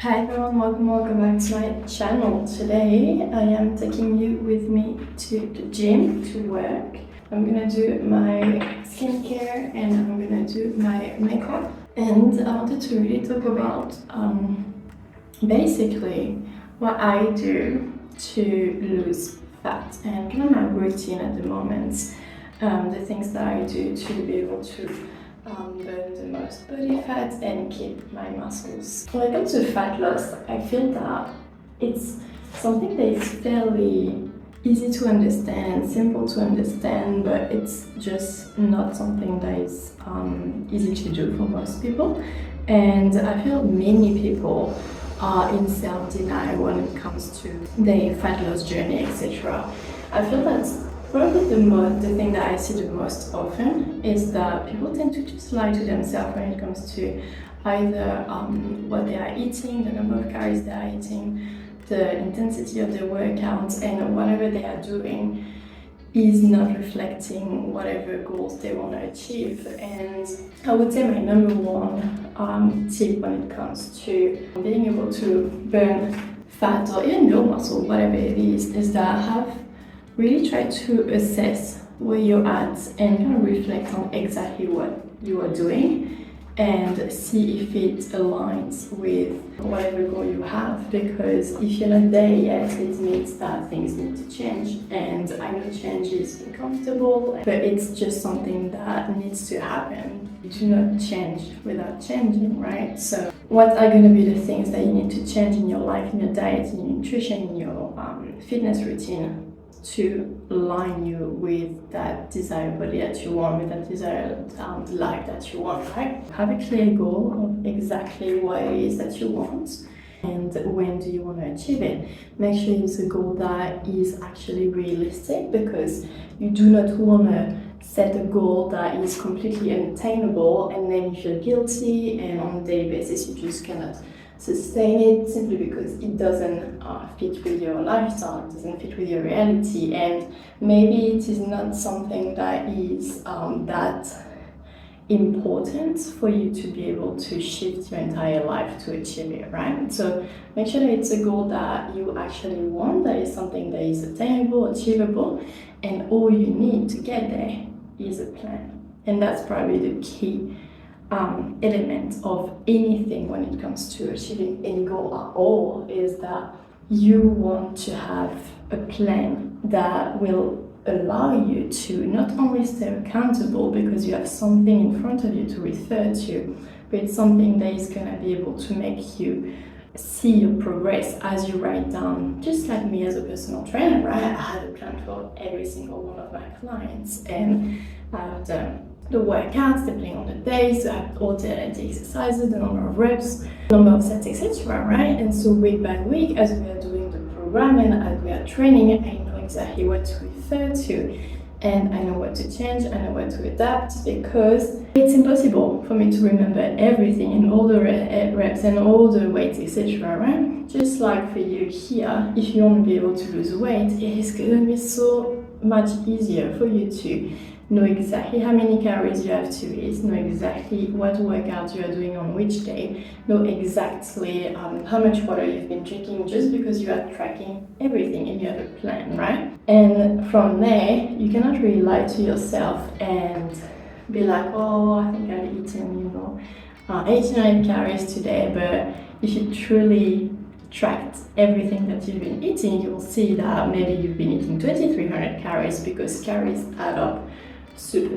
Hi everyone, welcome back to my channel. Today I am taking you with me to the gym to work. I'm gonna do my skincare and I'm gonna do my makeup. And I wanted to really talk about basically what I do to lose fat and kind of my routine at the moment. The things that I do to be able to burn the most body fat and keep my muscles. When it comes to fat loss, I feel that it's something that is fairly easy to understand and simple to understand, but it's just not something that is easy to do for most people. And I feel many people are in self-denial when it comes to their fat loss journey, etc. I feel that's probably the thing that I see the most often is that people tend to just lie to themselves when it comes to either what they are eating, the number of calories they are eating, the intensity of their workouts, and whatever they are doing is not reflecting whatever goals they want to achieve. And I would say my number one tip when it comes to being able to burn fat or even build muscle, whatever it is that have really try to assess where you're at and kind of reflect on exactly what you are doing and see if it aligns with whatever goal you have. Because if you're not there yet, it means that things need to change. And I know change is uncomfortable, but it's just something that needs to happen. You do not change without changing, right? So what are going to be the things that you need to change in your life, in your diet, in your nutrition, in your fitness routine, to align you with that desired body that you want, with that desired life that you want, right? Have a clear goal of exactly what it is that you want and when do you want to achieve it. Make sure it's a goal that is actually realistic, because you do not want to set a goal that is completely unattainable and then you feel guilty and on a daily basis you just cannot sustain it simply because it doesn't fit with your lifestyle, it doesn't fit with your reality, and maybe it is not something that is that important for you to be able to shift your entire life to achieve it, right? So make sure that it's a goal that you actually want, that is something that is attainable, achievable, and all you need to get there is a plan. And that's probably the key element of anything when it comes to achieving any goal at all, is that you want to have a plan that will allow you to not only stay accountable because you have something in front of you to refer to, but it's something that is going to be able to make you see your progress as you write down. Just like me as a personal trainer, right? I had a plan for every single one of my clients, and I've done the workouts depending on the day, so I have alternate exercises, the number of reps, number of sets, etc. Right? And so week by week, as we are doing the programming, as we are training, I know exactly what to refer to, and I know what to change, I know what to adapt, because it's impossible for me to remember everything and all the reps and all the weights, etc. Right? Just like for you here, if you want to be able to lose weight, it is going to be so much easier for you to know exactly how many calories you have to eat, know exactly what workout you are doing on which day, know exactly how much water you've been drinking, just because you are tracking everything and you have a plan, right? And from there, you cannot really lie to yourself and be like, oh, I think I've eaten, 1800 calories today, but if you truly tracked everything that you've been eating, you will see that maybe you've been eating 2300 calories, because calories add up super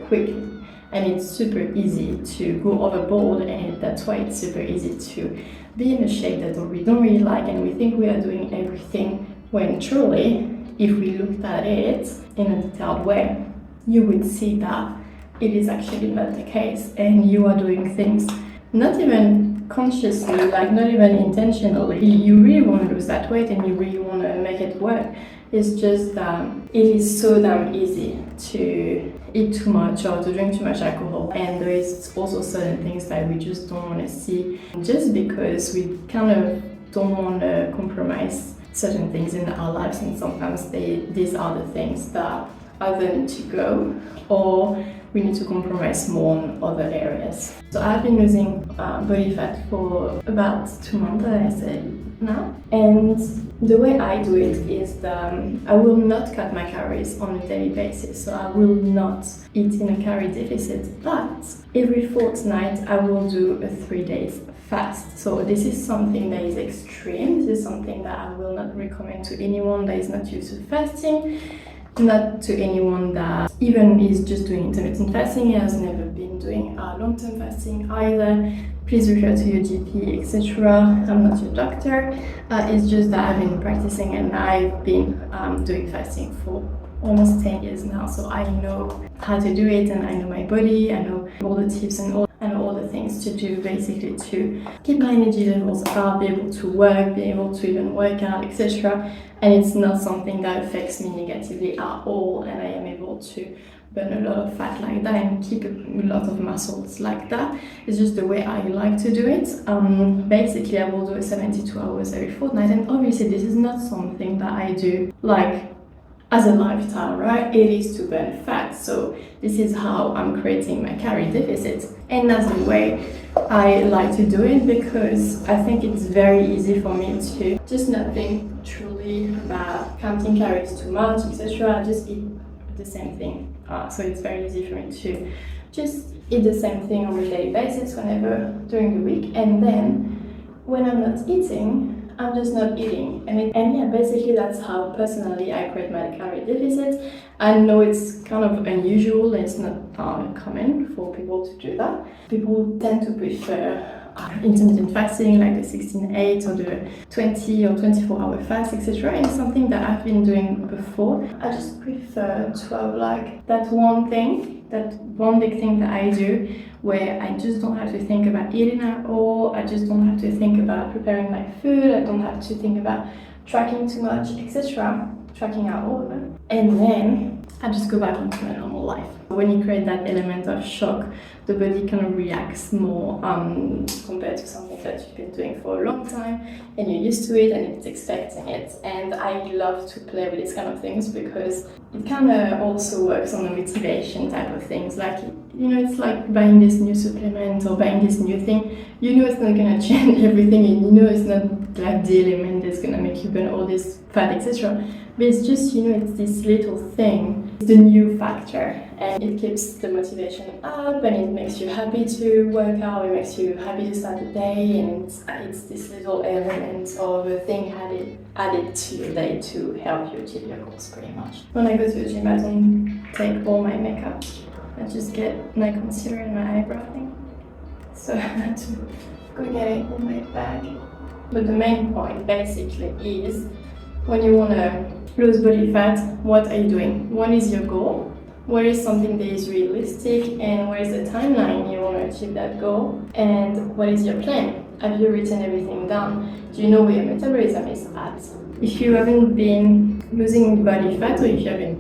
quick, and it's super easy to go overboard, and that's why it's super easy to be in a shape that we don't really like, and we think we are doing everything, when truly, if we looked at it in a detailed way, you would see that it is actually not the case, and you are doing things not even consciously, like not even intentionally. You really want to lose that weight and you really want to make it work. It's just that it is so damn easy to eat too much or to drink too much alcohol, and there is also certain things that we just don't want to see, just because we kind of don't want to compromise certain things in our lives, and sometimes these are the things that either need to go, or we need to compromise more on other areas. So I've been losing body fat for about 2 months, as I said now. And the way I do it is that I will not cut my calories on a daily basis. So I will not eat in a calorie deficit, but every fortnight I will do a 3 days fast. So this is something that is extreme. This is something that I will not recommend to anyone that is not used to fasting. Not to anyone that even is just doing intermittent fasting, has never been doing long-term fasting either. Please refer to your GP, etc. I'm not your doctor. It's just that I've been practicing and I've been doing fasting for almost 10 years now. So I know how to do it and I know my body, I know all the tips and all the things to do basically to keep my energy levels up, be able to work, be able to even work out, etc. And it's not something that affects me negatively at all, and I am able to burn a lot of fat like that and keep a lot of muscles like that. It's just the way I like to do it. Basically I will do 72 hours every fortnight, and obviously this is not something that I do like as a lifestyle, right? It is to burn fat. So this is how I'm creating my calorie deficit, and that's the way I like to do it, because I think it's very easy for me to just not think truly about counting calories too much, etc. I just eat the same thing. So it's very easy for me to just eat the same thing on a daily basis whenever during the week, and then when I'm not eating, I'm just not eating. And yeah, basically that's how personally I create my calorie deficit. I know it's kind of unusual, it's not common for people to do that. People tend to prefer intermittent fasting, like the 16/8 or the 20 or 24-hour fast, etc. And it's something that I've been doing before. I just prefer to have like that one big thing that I do, where I just don't have to think about eating at all. I just don't have to think about preparing my food. I don't have to think about tracking too much, etc. Tracking at all. And then I just go back into my normal life. When you create that element of shock, the body kind of reacts more compared to something that you've been doing for a long time and you're used to it and it's expecting it. And I love to play with these kind of things because it kind of also works on the motivation type of things. Like, you know, it's like buying this new supplement or buying this new thing. You know it's not going to change everything, and you know it's not like the element that's going to make you burn all this fat, etc. But it's just, you know, it's this little thing, it's the new factor, and it keeps the motivation up and it makes you happy to work out, it makes you happy to start the day, and it's this little element of a thing added to your day to help you achieve your goals pretty much. When I go to the gym, I don't take all my makeup. I just get my concealer and my eyebrow thing. So I had to go get it in my bag. But the main point basically is, when you want to lose body fat, what are you doing? What is your goal? What is something that is realistic, and what is the timeline you want to achieve that goal? And what is your plan? Have you written everything down? Do you know where your metabolism is at? If you haven't been losing body fat, or if you haven't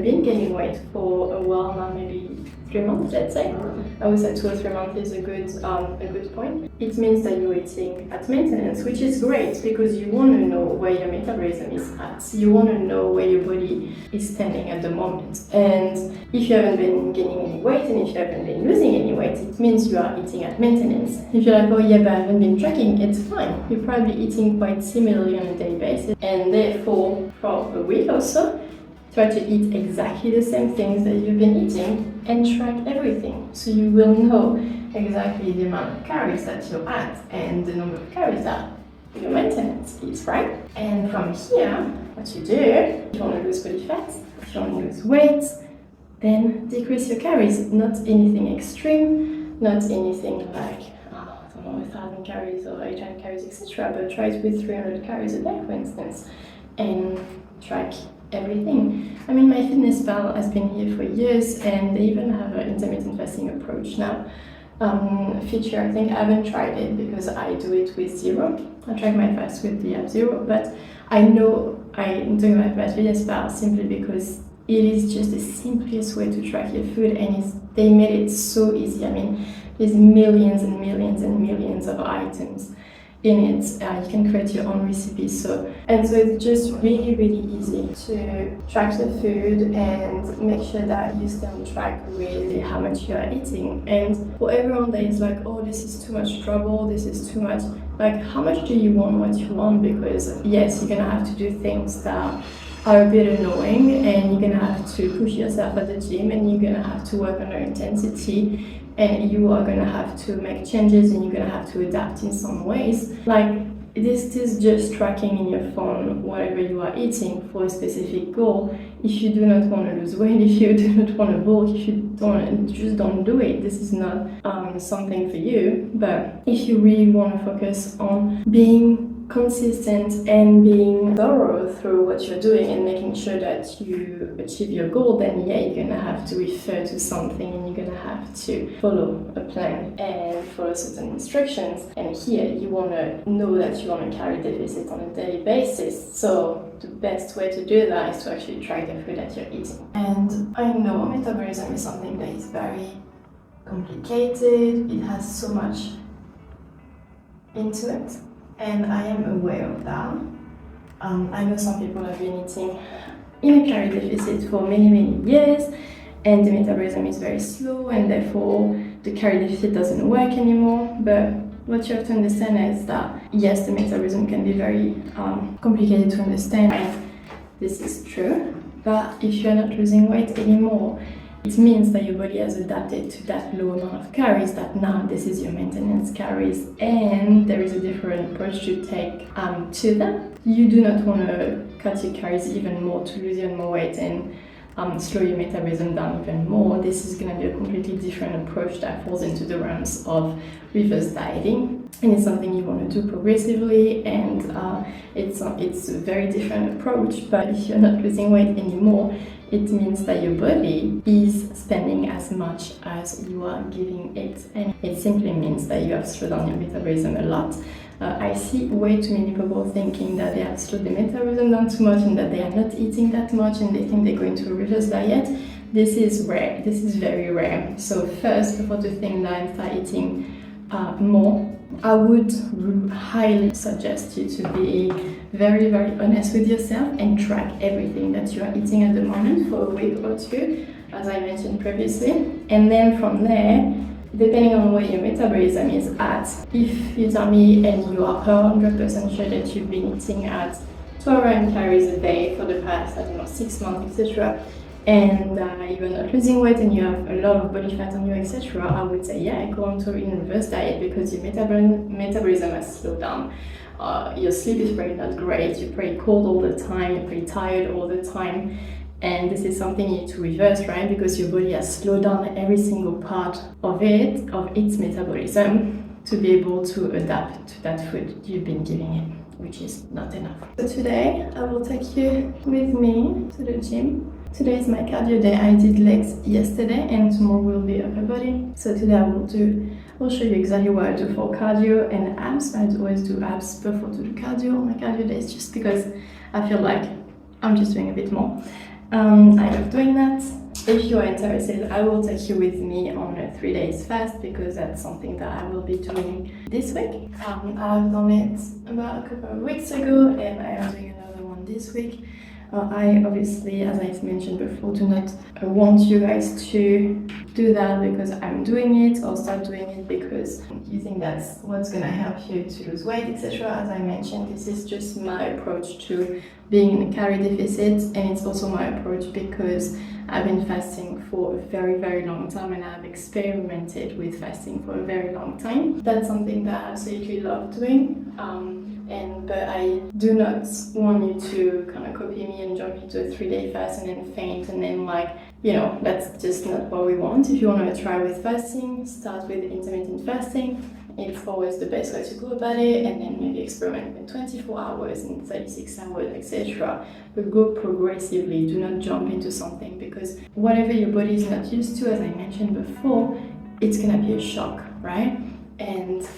been gaining weight for a while now, maybe 3 months, let's say. I would say 2 or 3 months is a good point. It means that you're eating at maintenance, which is great because you want to know where your metabolism is at. You want to know where your body is standing at the moment. And if you haven't been gaining any weight and if you haven't been losing any weight, it means you are eating at maintenance. If you're like, oh yeah, but I haven't been tracking, it's fine. You're probably eating quite similarly on a daily basis, and therefore for a week or so, try to eat exactly the same things that you've been eating and track everything, so you will know exactly the amount of calories that you're at and the number of calories that your maintenance is, right? And from here, what you do, if you want to lose body fat, if you want to lose weight, then decrease your calories. Not anything extreme, not anything like, I don't know, 1,000 calories or 800 calories, etc. But try to eat 300 calories a day, for instance, and track everything. I mean, my fitness pal has been here for years, and they even have an intermittent fasting approach now. Feature, I think I haven't tried it because I do it with zero. I track my fast with the app Zero, but I know I'm doing my fitness pal simply because it is just the simplest way to track your food, and they made it so easy. I mean, there's millions and millions and millions of items in it. You can create your own recipes. So it's just really, really easy to track the food and make sure that you stay on track with how much you are eating. And for everyone that is like, oh, this is too much trouble, this is too much, like, how much do you want what you want? Because yes, you're gonna have to do things that are a bit annoying, and you're gonna have to push yourself at the gym, and you're gonna have to work on your intensity, and you are gonna have to make changes, and you're gonna have to adapt in some ways. Like, this is just tracking in your phone whatever you are eating for a specific goal. If you do not want to lose weight, if you do not want to bulk, if you don't, just don't do it. This is not something for you. But if you really want to focus on being consistent and being thorough through what you're doing and making sure that you achieve your goal, then yeah, you're gonna have to refer to something, and you're gonna have to follow a plan and follow certain instructions. And here you want to know that you want to carry deficit on a daily basis. So the best way to do that is to actually track the food that you're eating. And I know metabolism is something that is very complicated. It has so much into it, and I am aware of that. I know some people have been eating in a calorie deficit for many, many years, and the metabolism is very slow, and therefore the calorie deficit doesn't work anymore. But what you have to understand is that yes, the metabolism can be very complicated to understand, and this is true. But if you're not losing weight anymore, it means that your body has adapted to that low amount of calories, that now this is your maintenance calories, and there is a different approach to take to them. You do not want to cut your calories even more to lose even more weight and slow your metabolism down even more. This is going to be a completely different approach that falls into the realms of reverse dieting, and it's something you want to do progressively, and it's a very different approach. But if you're not losing weight anymore, it means that your body is spending as much as you are giving it, and it simply means that you have slowed down your metabolism a lot. I see way too many people thinking that they have slowed the metabolism down too much and that they are not eating that much, and they think they're going to a reverse diet. This is rare. This is very rare. So first, before to think that and start eating more, I would highly suggest you to be very, very honest with yourself and track everything that you are eating at the moment for a week or two, as I mentioned previously. And then from there, depending on where your metabolism is at, if you tell me and you are 100% sure that you've been eating at 1200 calories a day for the past, 6 months, etc., and you're not losing weight and you have a lot of body fat on you, etc., I would say, yeah, go on to a reverse diet, because your metabolism has slowed down. Your sleep is probably not great, you're pretty cold all the time, you're pretty tired all the time, and this is something you need to reverse, right? Because your body has slowed down every single part of its metabolism to be able to adapt to that food you've been giving it, which is not enough. So today I will take you with me to the gym. Today is my cardio day. I did legs yesterday, and tomorrow will be upper body. So today I'll show you exactly what I do for cardio and abs. I always do abs before to do cardio on my cardio days, just because I feel like I'm just doing a bit more. I love doing that. If you are interested, I will take you with me on a 3 days fast, because that's something that I will be doing this week. I've done it about a couple of weeks ago, and I am doing another one this week. I obviously, as I mentioned before, do not want you guys to do that because I'm doing it, or start doing it because you think that's what's going to help you to lose weight, etc. As I mentioned, this is just my approach to being in a calorie deficit, and it's also my approach because I've been fasting for a very, very long time, and I've experimented with fasting for a very long time. That's something that I absolutely love doing. But I do not want you to kind of copy me and jump into a 3-day fast and then faint, and then that's just not what we want. If you want to try with fasting, start with intermittent fasting. It's always the best way to go about it, and then maybe experiment with 24 hours and 36 hours, etc. But go progressively. Do not jump into something, because whatever your body is not used to, as I mentioned before, it's gonna be a shock, right? And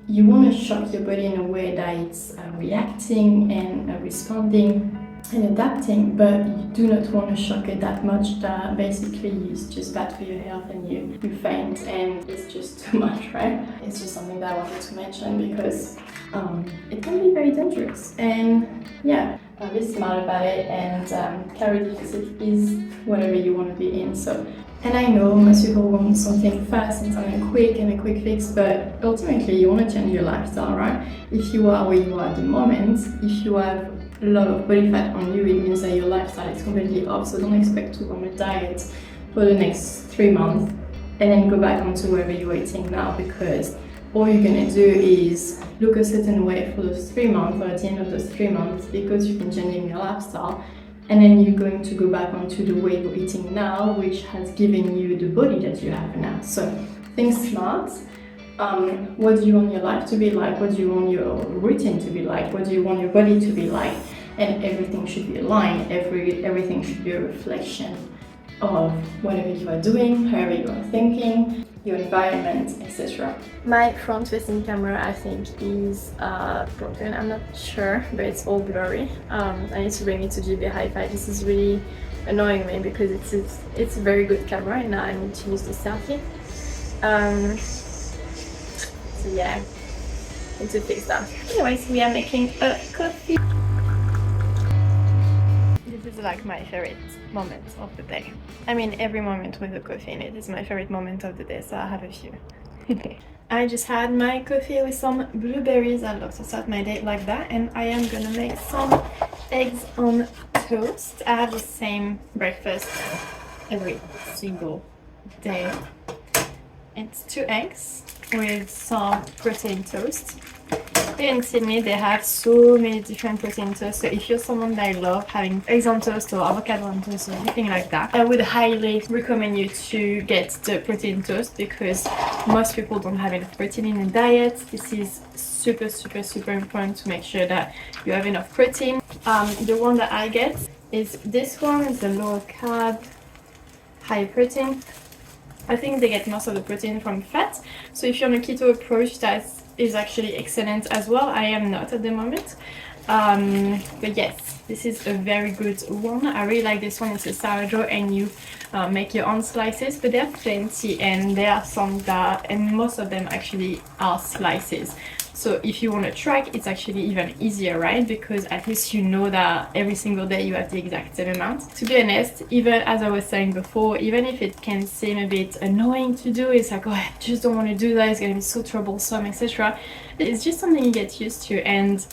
you want to shock your body in a way that it's reacting and responding and adapting, but you do not want to shock it that much that basically it's just bad for your health and you faint and it's just too much, right? It's just something that I wanted to mention because it can be very dangerous. And yeah, be smart about it, and calorie deficit is whatever you want to be in. So, and I know most people want something fast and something quick and a quick fix, but ultimately you want to change your lifestyle, right? If you are where you are at the moment, if you have a lot of body fat on you, it means that your lifestyle is completely off. So don't expect to go on a diet for the next 3 months and then go back onto wherever you're eating now, because all you're gonna do is look a certain way for those 3 months, or at the end of those 3 months, because you've been changing your lifestyle, and then you're going to go back onto the way you're eating now, which has given you the body that you have now. So think smart. What do you want your life to be like? What do you want your routine to be like? What do you want your body to be like? And everything should be aligned. Everything should be a reflection of whatever you are doing, however you are thinking, your environment, etc. My front-facing camera, I think, is broken. I'm not sure, but it's all blurry. I need to bring it to GB Hi-Fi. This is really annoying me because it's a very good camera, and now I need to use the selfie. So yeah, need to fix that. Anyways, we are making a coffee. This is like my favorite moment of the day. I mean, every moment with the coffee in it is my favorite moment of the day, so I have a few. I just had my coffee with some blueberries. I love to start my day like that, and I am gonna make some eggs on toast. I have the same breakfast every single day. It's 2 eggs with some protein toast. Here in Sydney they have so many different protein toasts, so if you're someone that loves having eggs on toast or avocado on toast or anything like that, I would highly recommend you to get the protein toast, because most people don't have enough protein in the diet. This is super important to make sure that you have enough protein. The one that I get is this one. It's a low carb, high protein. I think they get most of the protein from fat, so if you're on a keto approach, that is actually excellent as well. I am not at the moment, but yes, this is a very good one. I really like this one. It's a sourdough, and you make your own slices, but there are plenty, and there are some that, and most of them actually are slices. So if you want to track, it's actually even easier, right? Because at least you know that every single day you have the exact same amount. To be honest, even as I was saying before, even if it can seem a bit annoying to do, it's like, oh, I just don't want to do that, it's going to be so troublesome, etc. It's just something you get used to, and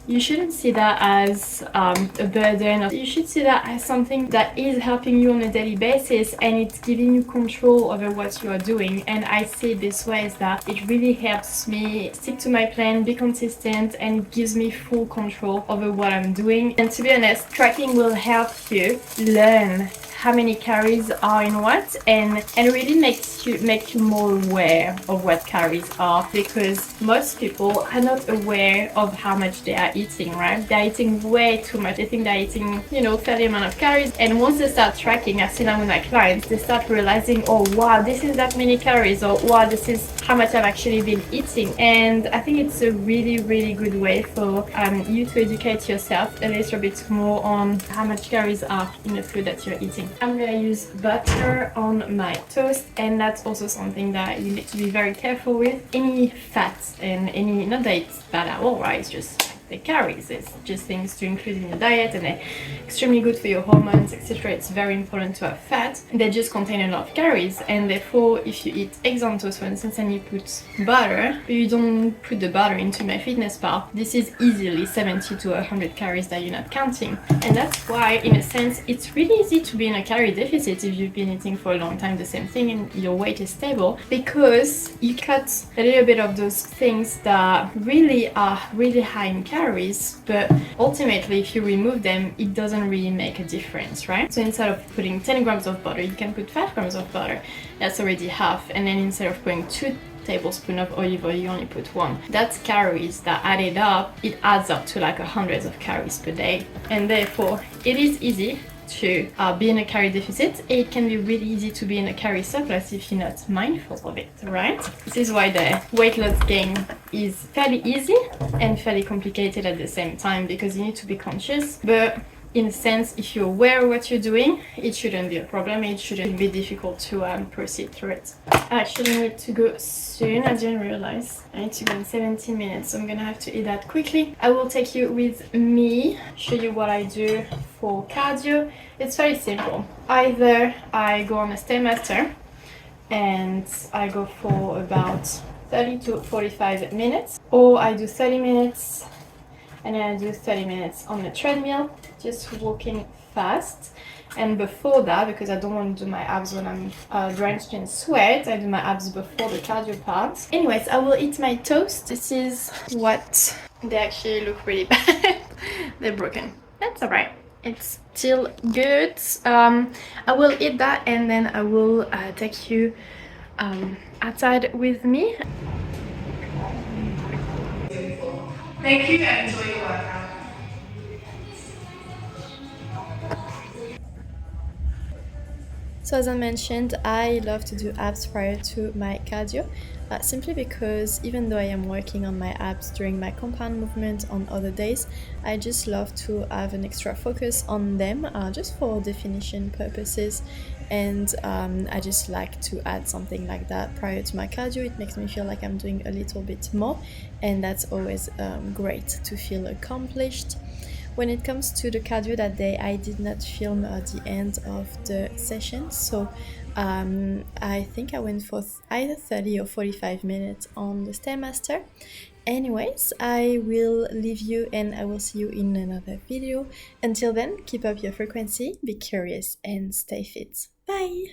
you shouldn't see that as a burden. You should see that as something that is helping you on a daily basis, and it's giving you control over what you are doing. And I see it this way, is that it really helps me stick to my plan, be consistent, and it gives me full control over what I'm doing. And to be honest, tracking will help you learn how many calories are in what, and really make you more aware of what calories are, because most people are not aware of how much they are eating, right? They're eating way too much. They think they're eating, fairly amount of calories, and once they start tracking, I've seen that with my clients, they start realizing, oh wow, this is that many calories, or wow, this is how much I've actually been eating. And I think it's a really good way for you to educate yourself a little bit more on how much calories are in the food that you're eating. I'm gonna use butter on my toast, and that's also something that you need to be very careful with. Any fats and any, not that it's bad at all, right? It's just the calories. It's just things to include in your diet, and they're extremely good for your hormones, etc. It's very important to have fat. They just contain a lot of calories, and therefore if you eat eggs on toast, for instance, and you put butter, but you don't put the butter into MyFitnessPal, this is easily 70 to 100 calories that you're not counting. And that's why, in a sense, it's really easy to be in a calorie deficit if you've been eating for a long time the same thing and your weight is stable, because you cut a little bit of those things that really are really high in calories, but ultimately if you remove them, it doesn't really make a difference, right? So instead of putting 10 grams of butter, you can put 5 grams of butter. That's already half. And then instead of putting 2 tablespoons of olive oil, you only put 1. That's calories that added up, it adds up to like hundreds of calories per day. And therefore it is easy to be in a calorie deficit. It can be really easy to be in a calorie surplus if you're not mindful of it, right? This is why the weight loss gain is fairly easy and fairly complicated at the same time, because you need to be conscious. But in a sense, if you're aware of what you're doing, it shouldn't be a problem. It shouldn't be difficult to proceed through it. I actually need to go soon. I didn't realize I need to go in 17 minutes, so I'm gonna have to eat that quickly. I will take you with me, show you what I do for cardio. It's very simple. Either I go on a Stairmaster and I go for about 30 to 45 minutes, or I do 30 minutes and then I do 30 minutes on the treadmill, just walking fast. And before that, because I don't want to do my abs when I'm drenched in sweat, I do my abs before the cardio part. Anyways, I will eat my toast. This is what they actually look really bad. They're broken. That's alright. It's still good. I will eat that and then I will take you outside with me. Thank you and enjoy your workout. So as I mentioned, I love to do abs prior to my cardio, simply because even though I am working on my abs during my compound movement on other days, I just love to have an extra focus on them, just for definition purposes. And I just like to add something like that prior to my cardio. It makes me feel like I'm doing a little bit more, and that's always great to feel accomplished. When it comes to the cardio that day, I did not film the end of the session, so I think I went for either 30 or 45 minutes on the Stairmaster. Anyways, I will leave you and I will see you in another video. Until then, keep up your frequency, be curious and stay fit. Bye!